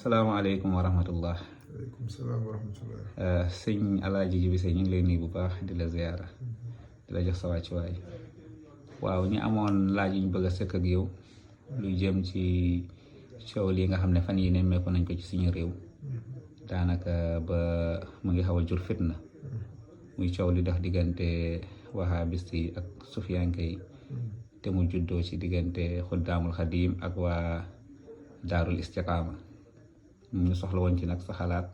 asalaamaaleykum wa rahmatullah. waaleykum salaam wa rahmatullah. sëñ Alaaji Jibi Sey ñu ngi lay nuyu bu baax di la ziyaara di la jox sa wàccuwaay. waaw ñu amoon laaj yu ñu bëgg a sëkk ak yow lu jëm ci coow lii nga xam ne fan yi nemmeeku nañ ko ci suñu réew daanaka ba mu ngi xaw a jur fitna muy coow li dox diggante wahabist yi ak sufiyanke yi te mu juddoo ci diggante xuddaamul xadiim ak waa daarul istiqaama ñu soxla woon ci nag sa xalaat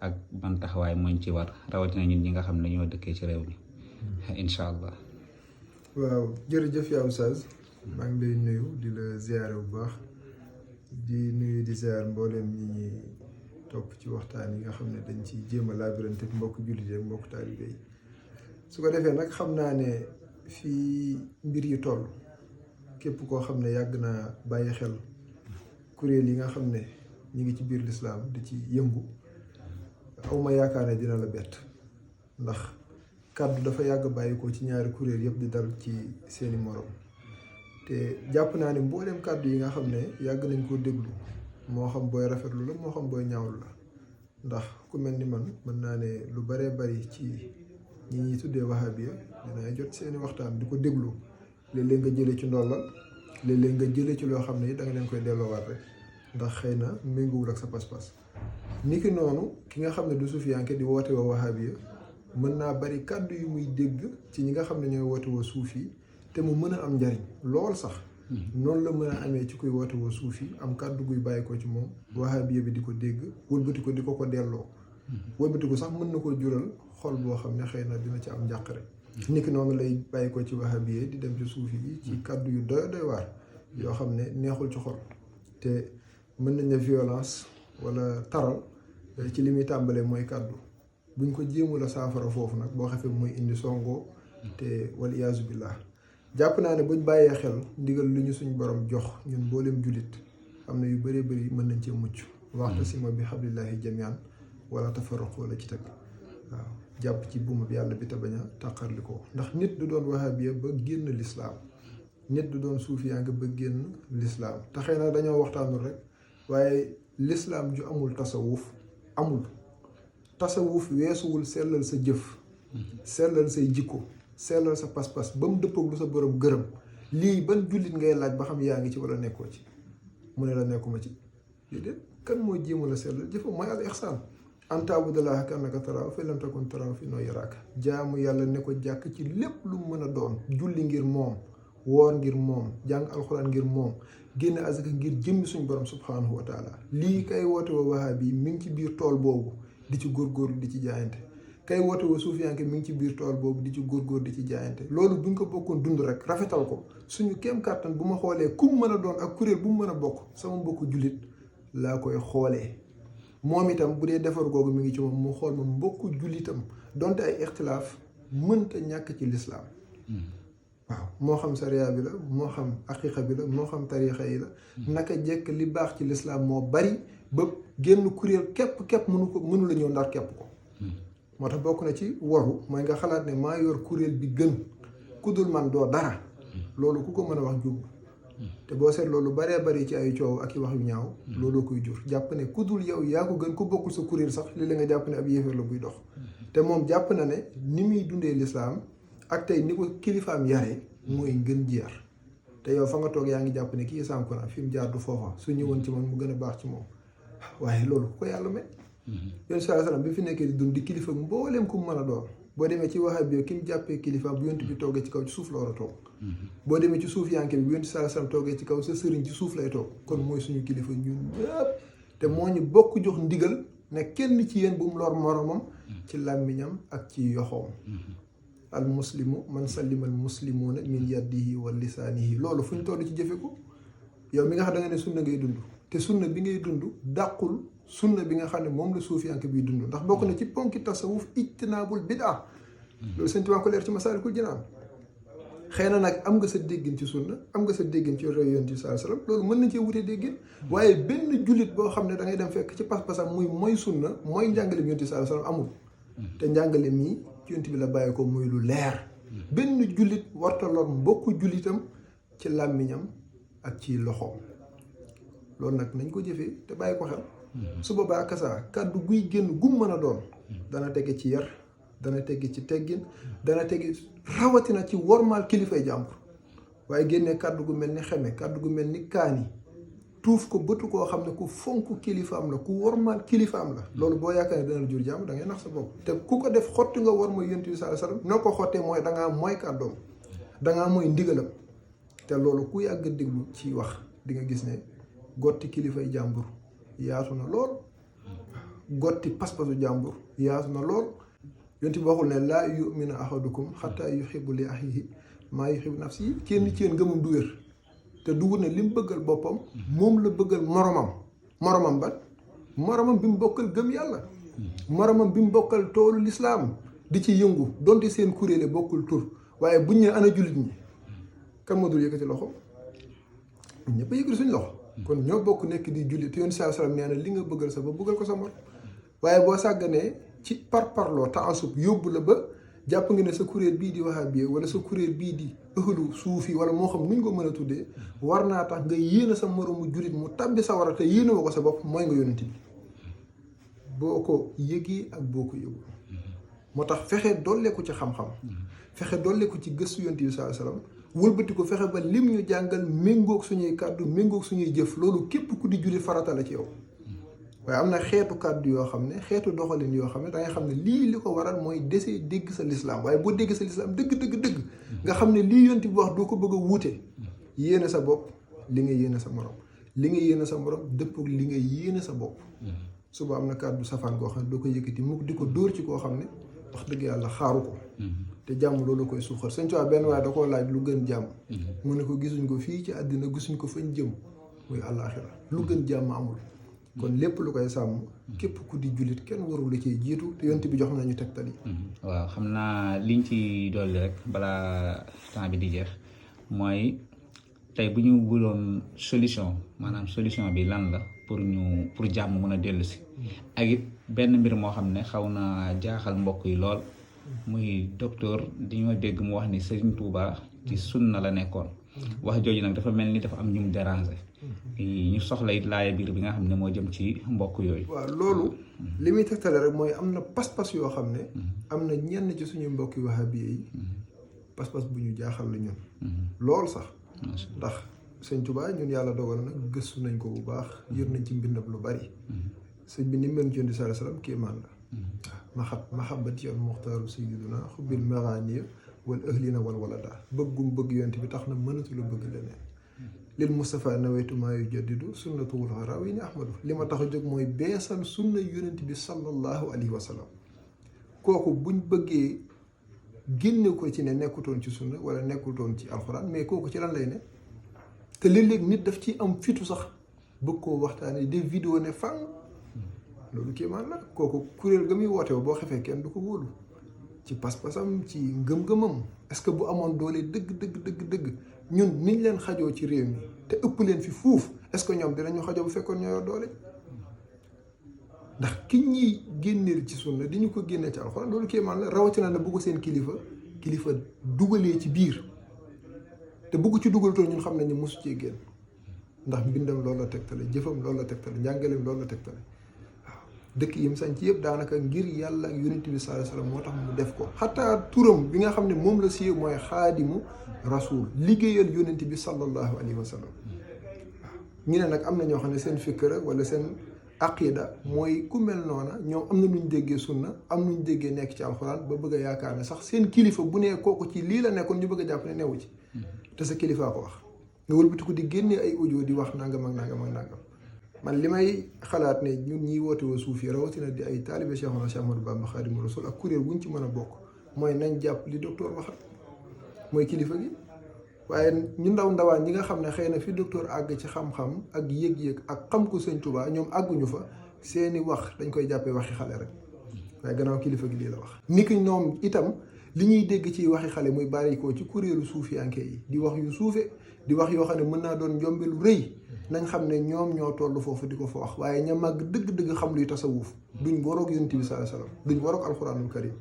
ak ban taxawaay mooñ ci war rawatina ñun ñi nga xam ne ñoo dëkkee ci réew mi incha allah. waaw jërëjëf yaa Oustaz maa ngi lay nuyu di la ziyaare bu baax di nuyu di ziyaar mbooleem ñi ñi topp ci waxtaan yi nga xam ne dañ ci jéem a laabirante ak mbokk jullit ak mbokk taalibe yi su ko defee nag xam naa ne fii mbir yi toll képp koo xam ne yàgg naa bàyyi xel kuréel yi nga xam ne ñi ngi ci biir lislaam di ci yëngu awma yaakaar ne dina la bett ndax kàddu dafa yàgg bàyyi ko ci ñaari kuréel yëpp di dal ci seeni morom te jàpp naa ne mbooleem kàddu yi nga xam ne yàgg nañ koo déglu moo xam booy rafetlu la moo xam booy ñaawlu la ndax ku mel ni man mën naa ne lu baree bari ci ñi ñuy tuddee wahabiya dinaa jot seeni waxtaan di ko déglu léeg-léeg nga jëlee ci ndollal léeg-léeg nga jëlee ci loo xam ne da nga leen koy delloowaat rek ndax xëy na méngoowul ak sa pas-pas niki noonu ki nga xam ne du sufiyanke di woote wa wahabiya mën naa bari kàddu yu muy dégg ci ñi nga xam ne ñooy woote wa suufi te mu mën a am njariñ lool sax noonu la mën a amee ci kuy woote wa suufi am kàddu guy bàyyi ko ci moom wahabiya bi di ko dégg wëlbati ko di ko delloo wëlbati ko sax mën na ko jural xol boo xam ne xëy na dina ci am njàqare niki noonu lay bàyyi ko ci wahabiya di dem ci suufi yi ci kàddu yu doy waar yoo xam ne neexul ci xol te mën nañ ne violence wala taral ci li muy tàmbalee mooy kàddu buñ ko jéemul a saafara foofu nag boo xefee muy indi songoo te wal iyaazu billah jàpp naa ne buñ bàyyee xel ndigal li ñu suñ borom jox ñun mboolem jullit am na yu bëree bëri mën nañ cee mucc wa'tasima bi hablillahi jami'an wala tafarraqu la ci teg waaw jàpp ci buuma bi yàlla bi te bañ a tàqarli ko ndax nit du doon wahabiya ba génn lislaam nit du doon suufiyanke ba génn lislaam te xëy na dañoo waxtaanul rek waaye lislaam ju amul tasawuf amul tasawuf weesuwul sellal sa jëf sellal say jikko sellal sa pas-pas ba mu dëppoog lu sa borom gërëm lii ban jullit ngay laaj ba xam yaa ngi ci wala nekkoo ci mu ne la nekkuma ci déedéet kan moo jéema la sellal jëfam mooy al ihsaan an ta'budallaha ka'annaka taraahu fa in lam takun taraahu fa innahu yaraaka jaamu yàlla ne ko jàkk ci lépp lu mën a doon julli ngir moom woor ngir moom jàng alxuraan ngir moom génn azaka ngir jëmmi suñ borom subhanahu wa taala lii kay woote wa wahabi mi ngi ci biir tool boobu di ci góorgóorlu di ci jaayante kay woote wa suufiyanke mi ngi ci biir tool boobu di ci góorgóorlu di ci jaayante loolu buñ ko bokkoon dund rek rafetal ko suñu kéem kàttan bu ma xoolee ku mu mën a doon ak kuréel bu mu mën a bokk sama mbokku jullit laa koy xoolee moom itam bu dee defar googu mi ngi ci moom mu xool ma mbokku jullitam donte ay ixtilaaf mënta ñàkk ci lislaam waaw moo xam sariya bi la moo xam aqiqa bi la moo xam tarixa yi la naka jekk li baax ci lislaam moo bari ba génn kuréel képp mënu la ñëw ndar képp ko moo tax bokk na ci waru mooy nga xalaat ne maa yor kuréel bi gën ku dul man doo dara loolu ku ko mën a wax jub te boo seet loolu baree bari ci ay coow ak i wax yu ñaaw looloo koy jur jàpp ne ku dul yow yaa ko gën ku bokkul sa kuréel sax li la nga jàpp ne ab yéefar la buy dox te moom jàpp na ne ni muy dundee lislaam ak tey ni ko kilifaam yare mooy ngën ji yar te yow fa nga toog yaa ngi jàpp ne kii sànku na fi mu jaar du foofa su ñëwoon ci man mu gën a baax ci moom waaye loolu ku ko yàlla may yoon sallallahu alayhi wasallam bi fi nekkee di dund di kilifa mbooleem ku mu mën a doon boo demee ci wahabi ki mu jàppee kilifa bu yonent bi toogee ci kaw ci suuf la war a toog boo demee ci suuf yanke bi bu yonent sallallahu alayhi wasallam toogee ci kaw sa sëriñ ci suuf lay toog kon mooy suñu kilifa ñun ñëpp te moo ñu bokk jox ndigal ne kenn ci yéen bu mu lor moromam ci làmmiñam ak ci yoxoom al muslimu man sallima al muslimuuna min yadihi wa lisaanihi loolu fu ñu toll ci jëfe ko yow mi nga xam da nga ne sunna ngay dund te sunna bi ngay dund dàqul sunna bi nga xam ne moom la suufiyanke biy dund ndax bokk na ci ponki tasawuf ijtinaabul bid'a loolu Sëñ Tuubaa ko leer ci Masaalikul Jinaan xëy na nag am nga sa déggin ci sunna am nga sa déggin ci réew Yonent bi sallallahu alayhi wasallam loolu mën nañ cee wutee déggin waaye benn jullit boo xam ne da ngay dem fekk ci pas-pasam muy mooy sunna mooy njàngaleem Yonent bi sallallahu alayhi wasallam amul te njàngale mii ci Yonent bi la bàyyi ko muy lu leer benn jullit warta lor mbokku jullitam ci làmmiñam ak ci loxoom loolu nag nañ ko jëfee te bàyyi ko xel su boobaa akasa kàddu guy génn gum mën a doon dana tege ci yar dana tege ci teggin dana tege rawatina ci wormaal kilifay jàmbur waaye génnee kàddu gu mel ni xeme kàddu gu mel ni kaani tuuf ko bëtu koo xam ne ku fonk kilifaam la ku wormaal kilifaam la loolu boo yaakaar ne dana la jur jàmm da ngay nax sa bopp te ku ko def xotti nga war mooy yonent bi sallallahu alayhi wasallam noo ko xottee mooy dangaa mooy kàddoom dangaa mooy ndigalam te loolu ku yàgg déglu ci wax di nga gis ne gotti kilifay jàmbur yaatu na lool gotti pas-pasu jàmbur yaatu na lool yonent bi waxul ne laa yu'minu ahadukum xataa yuhibbu li axiihi maa yuhibbu nafsihi kenn ci yéen ngëmam du wér te dugg na li mu bëggal boppam moom la bëggal moromam ba moromam bi mu bokkal gëm yàlla moromam bi mu bokkal toolu lislaam di ci yëngu donte seen kuréele bokkul tur waaye buñ ne ana jullit ñi kan moo dul yëkkati loxo ñëpp a yëkkati suñ loxo kon ñoo bokk nekk di jullit te yoon saa salaam nee na li nga bëggal sa ba bëggal ko sa mor waaye boo sàgganee ci parloo taasub yóbbu la ba jàpp nga ne sa kuréel bii di wahabiya wala sa kuréel bii di ëhlu suufi wala moo xam nuñ ko mën a tuddee war naa tax nga yéene sa moromu jullit mu tabbi sa war a te yéene woo ko sa bopp mooy nga yonent bi boo ko yëgee ak boo ko yëgul moo tax fexe dolleeku ci xam-xam fexe dolleeku ci gëstu yonent bi sallallahu alayhi wasallam wëlbati ko fexe ba lim ñu jàngal méngoog suñuy kàddu méngoog suñuy jëf loolu képp ku di jullit farata la ci yow waaye am na xeetu kàddu yoo xam ne xeetu doxalin yoo xam ne da nga xam ne lii li ko waral mooy desee dégg sa lislaam waaye boo dégg sa lislaam dëgg nga xam ne lii yonent bi wax doo ko bëgg a wuute yéene sa bopp li nga yéene sa morom li nga yéene sa morom dëpp ak li nga yéene sa bopp suba am na kàddu safaan koo xam ne doo ko yëkkati mukk di ko dóor ci koo xam ne wax dëgg yàlla xaaru ko te jàmm loolu koy suuxal Sëñ Tuubaa benn waaye da koo laaj lu gën jàmm mu ne ko gisuñ ko fii ci àddina gisuñ ko fañ jëm muy àllaaxira lu gën jàmm amul kon lépp lu koy sàmm képp ku di jullit kenn warul la ciy jiitu te yonent bi jox nañu tegtal yi waaw xam naa liñ ci dolli rek balaa temps bi di jeex mooy tey bu ñu buloon solution maanaam solution bi lan la pour jàmm mën a dellu si ak it benn mbir moo xam ne xaw na jaaxal mbokk yi lool muy docteur dañoo dégg mu wax ni Serigne Touba ci sunna la nekkoon wax jooju nag dafa mel ni dafa am ñu mu déranger ñu soxla it laaya biir bi nga xam ne moo jëm ci mbokk yooyu. waaw loolu li muy tegtale rek mooy am na pas-pas yoo xam ne am na ñenn ci suñu mbokki wahabiya yi pas-pas bu ñu jaaxal la ñun loolu sax ndax sëñ Tuubaa ñun yàlla dogal nag gëstu nañ ko bu baax yër nañ ci mbindam lu bari sëñ bi ni mu mel ci Yonent bi sallallahu alayhi wasallam kéemaan la mahabbati al muxtaaru sayyiduna xubbil maraaniya wal ahlina wal walada bëggum bëgg Yonent bi tax na mënatu la bëgg leneen lil Mustafa nawaytu maa yujaddidu sunnatul harawini ahmadu li ma tax a jóg mooy beesal sunna Yonent bi sallallahu alayhi wa sallam kooku buñ bëggee génne ko ci ne nekkutoon ci sunna wala nekkutoon ci alxuraan mais kooku ci lan lay ne te léeg-léeg nit daf ci am fitu sax bëgg koo waxtaanee des vidéos ne fang loolu kéemaan la kooku kuréel ga muy woote boo xefee kenn du ko wóolu ci pas-pasam ci ngëm-ngëmam est-ce que bu amoon doole dëgg ñun niñ leen xajoo ci réew mi te ëpp leen fi fuuf est-ce que ñoom dinañu xajoo bu fekkoon ñoo yor doole ndax ki ñuy génneel ci sunna di ñu ko génnee ci alxuraan loolu kéemaan la rawatina la bugg seen kilifa dugalee ci biir te bugg ci dugal toon ñun xam nañ ne mosu cee génn ndax mbindam loolu la tegtale jëfam loolu la tegtale njàngaleem loolu la tegtale waaw dëkk yi mu sañ ci yëpp daanaka ngir yàlla ak yonent bi sallallahu alayhi wasallam moo tax mu def ko xataa turam bi nga xam ne moom la siiw mooy xaadimu rasul liggéeyal yonent bi sallallahu alayhi wasallam waaw ñu ne nag am na ñoo xam ne seen fikra wala seen aqida mooy ku mel noona ñoom am na nuñ déggee sunna am nuñ déggee nekk ci alxuraan ba bëgg a yaakaar ne sax seen kilifa bu nee kooku ci lii la nekkoon ñu bëgg a jàpp ne newu ci te sa kilifaa ko wax nga wëlbati ko di génnee ay audio di wax nangam ak nangam ak nangam man li may xalaat ne ñun ñiy woote wa suuf yi rawatina di ay taalibe Cheikh Ahmadou Bamba Xaadimu Rasuul ak kuréel wuñ ci mën a bokk mooy nañ jàpp li docteur waxat mooy kilifa gi waaye ñu ndawaan ñi nga xam ne xëy na fi docteur àgg ci xam-xam ak yëg-yëg ak xam ko sëñ Tuubaa ñoom àgguñu fa seeni wax dañ koy jàppee waxi xale rek waaye gannaaw kilifa gi lii la wax ni ki ñoom itam li ñuy dégg ci waxi xale muy bari ko ci kuréelu suufiyanke yi di wax yu suufe di wax yoo xam ne mën naa doon njombe lu rëy nañ xam ne ñoom ñoo toll foofu di ko fa wax waaye ña màgg dëgg-dëgg xam luy tasawuf duñ waroog yonent bi sallallahu alayhi wasallam duñ waroog alxuraanul karim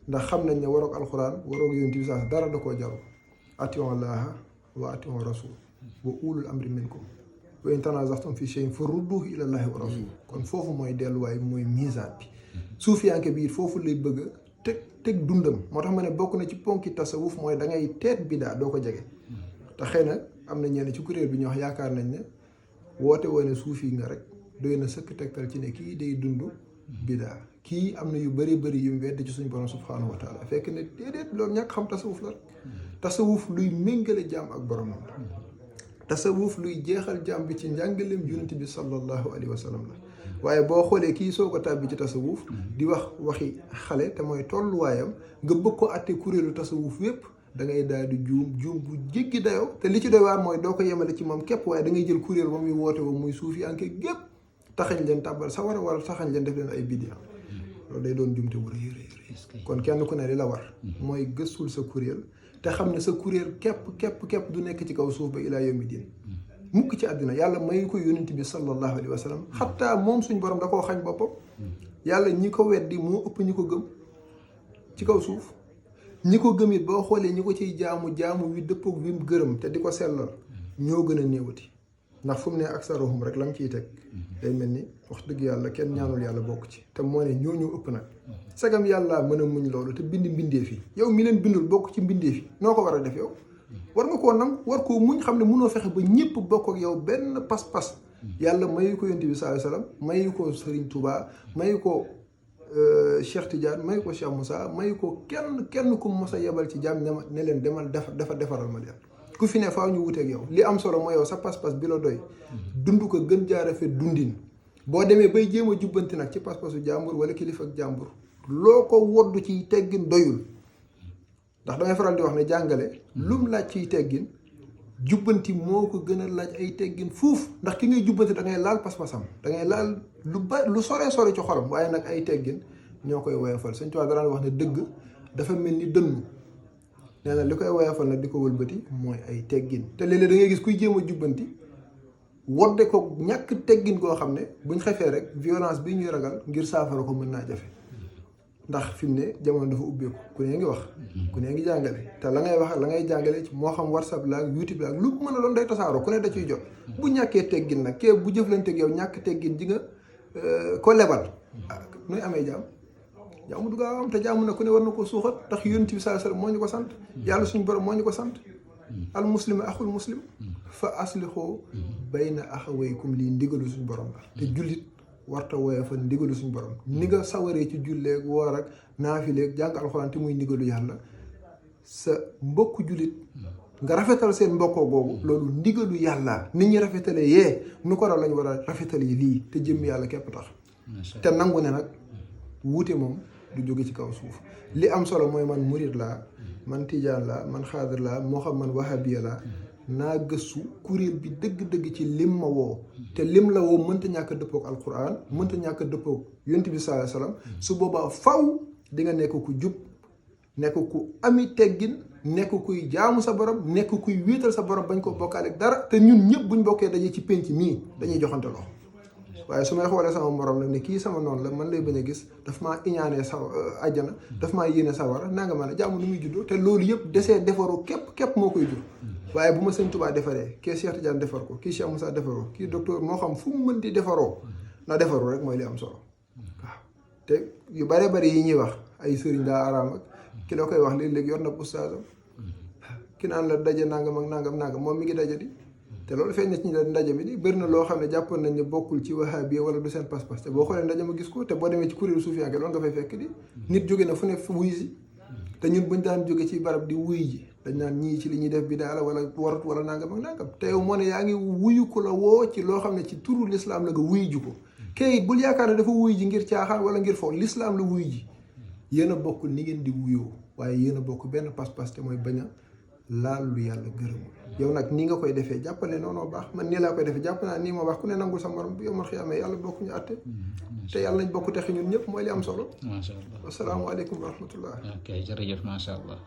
ndax xam nañ ne waroog alxuraan waroog yonent bi sallallahu dara da koo jaru atiyon allaha wa atiyon rasul wa ulul amri minkum wa in tanazaxtum fi shay'in farudduhu ila llahi wa rasul kon foofu mooy delluwaay mooy misaan bi suufiyanke bi foofu lay bëgg a teg dundam moo tax ma ne bokk na ci ponki tasawuf mooy da ngay teet bidaa doo ko jege te xëy na am na ñenn ci kuréel bi ñu wax yaakaar nañ ne woote woone suufi nga rek doy na sëkk tegtal ci ne kii day dund bidaa kii am na yu bëri yu mu wedd ci suñu borom subhanahu wa taala fekk ne déedéet loolu ñàkk xam tasawuf la rek tasawuf luy méngale jaam ak boromam la tasawuf luy jeexal jaam bi ci njàngaleem yonent bi sallallahu alayhi wa sallam la waaye boo xoolee kii soo ko tàbbi ci tasawuf di wax waxi xale te mooy tolluwaayam nga bëgg ko àtte kuréelu tasawuf yépp da ngay daal di juum bu jéggi dayoo te li ci doy waar mooy doo ko yemale ci moom képp waaye da ngay jël kuréel ba muy woote wa muy suufi anke gépp taxañ leen tàbbal sawara wala taxañ leen def leen ay bidia loolu day doon jumte bu rëy kon kenn ku ne li la war mooy gëstul sa kuréel te xam ne sa kuréel képp du nekk ci kaw suuf ba ilaa yawmi diin mukk ci àddina yàlla may ko yonent bi sallallahu alayhi wa sallam xataa moom suñ borom da koo xañ boppam yàlla ñi ko weddi moo ëpp ñi ko gëm ci kaw suuf ñi ko gëm it boo xoolee ñi ko ciy jaamu wi dëppoog wi mu gërëm te di ko sellal ñoo gën a néewati ndax fu mu ne aksaruhum rek lam ciy teg day mel ni wax dëgg yàlla kenn ñaanul yàlla bokk ci te moo ne ñoo ëpp nag sagam yàlla mën a muñ loolu te bind mbindeef yi yow mi leen bindul bokk ci mbindeef yi noo ko war a def yow war nga koo nam war koo muñ xam ne mënoo fexe ba ñëpp bokk ak yow benn pas-pas yàlla mayu ko yonent bi sallallahu alayhi wasallam mayu ko Serigne Touba mayu ko Cheikh Tidiane mayu ko Cheikh Moussa mayu ko kenn ku mos a yebal ci jaam ne leen demal defaral ma leen ku fi ne faaw ñu wuteeg yow li am solo mooy yow sa pas-pas bi la doy dund ko gën jaa rafet dundin boo demee bay jéem a jubbanti nag ci pas-pasu jàmbur wala kilifa ak jàmbur loo ko woddu ciy teggin doyul ndax damay faral di wax ne jàngale lum laaj ciy teggin jubbanti moo ko gën a laaj ay teggin fuuf ndax ki ngay jubbanti da ngay laal pas-pasam da ngay laal lu sore ci xolam waaye nag ay teggin ñoo koy woyofal Sëñ Tuubaa daan wax ne dëgg dafa mel ni dënnu nee na li koy woyofal nag di ko wëlbati mooy ay teggin te léeg-léeg da ngay gis kuy jéem a jubbanti wodde ko ñàkk teggin koo xam ne buñ xefee rek violence bi ñuy ragal ngir saafara ko mën naa jafe ndax fi mu ne jamono dafa ubbeeku ku ne ngi wax ku ne ngi jàngale te la ngay wax la ngay jàngale moo xam WhatsApp la ak YouTube la ak lu mën a doon day tasaaroo ku ne da ciy jot bu ñàkkee teggin nag kee bu jëflanteeg yow ñàkk teggin ji nga ko lebal nuy amee jaamu du gaaw am te jaamu na ku ne war na ko suuxat ndax yonent bi sallallahu alayhi wasallam moo ñu ko sant yàlla suñu borom moo ñu ko sant al muslimu axul muslim fa aslixoo bayna axawaykum lii ndigalu suñu borom la te jullit warta woye fa ndigalu suñu borom ni nga sawaree ci julleeg woor ak naafileeg jàng alxuraan te muy ndigalu yàlla sa mbokku jullit nga rafetal seen mbokkoo googu loolu ndigalu yàlla nit ñi rafetalee yee nu ko raw lañ war a rafetalee lii te jëm yàlla képp tax te nangu ne nag wuute moom du jóge ci kaw suuf li am solo mooy man murid laa man tijaan laa man xaadir laa moo xam man wahabiya laa naa gëstu kuréel bi dëgg-dëgg ci lim ma woo te lim la woo mënta ñàkk dëppook alquran mënta ñàkk dëppook yonent bi sallallahu alayhi wasallam su boobaa faw di nga nekk ku jub nekk ku ami teggin nekk kuy jaamu sa borom nekk kuy wéetal sa borom bañ ko bokkaale ak dara te ñun ñëpp buñ bokkee daje ci penc mii dañuy joxante loxo waaye su may xoolee sama morom nag ne kii sama noonu la man lay bañ a gis daf maa iñaanee sa àjjana daf maa yéene sawara nanga ma ne jàmm nu muy juddoo te loolu yëpp desee defaru képp moo koy jur waaye bu ma Sëñ Tuubaa defaree kii Cheikh Tidiane defar ko kii Cheikh Moussa defar ko kii docteur moo xam fu mu mën di defaroo na defaru rek mooy li am solo waaw te yu bare bari yi ñuy wax ay sëriñ daa araam ak ki la koy wax léeg-léeg yor na ustaasam ki naan la daje nangam ak nangam moom mi ngi daje di te loolu feeñ na ci ñu ndaje bi di bëri na loo xam ne jàppoon nañ ne bokkul ci wahabi wala du seen pas-pas te boo xoolee ndaje ma gis ko te boo demee ci kuréelu suufiyanke loolu nga fay fekk di nit jóge na fu ne fu wuy si te ñun buñ daan jóge ci barab di wuy ji dañ naan ñii ci li ñuy def bidaa la wala warut wala nangam ak nangam te yow moo ne yaa ngi wuyu ko la woo ci loo xam ne ci turu l'islam la nga wuy ji ko kay bul yaakaar ne dafa wuy ji ngir caaxaan wala ngir foofu l'islam la wuy ji yéen a bokk ni ngeen di wuyoo waaye yéen a bokk benn pas-pas te mooy bañ a laal lu yàlla gërëmul yow nag nii nga koy defee jàppale noonu baax man nii laa koy defee jàpp naa nii ma wax ku ne nangul sa morom bu yow man xiyaamee yàlla bokk ñu àtte te yàlla nañ bokk texi ñun ñëpp mooy li am solo. macha allah asalaamaaleykum wa rahmatullah. ok jërëjëf macha allah.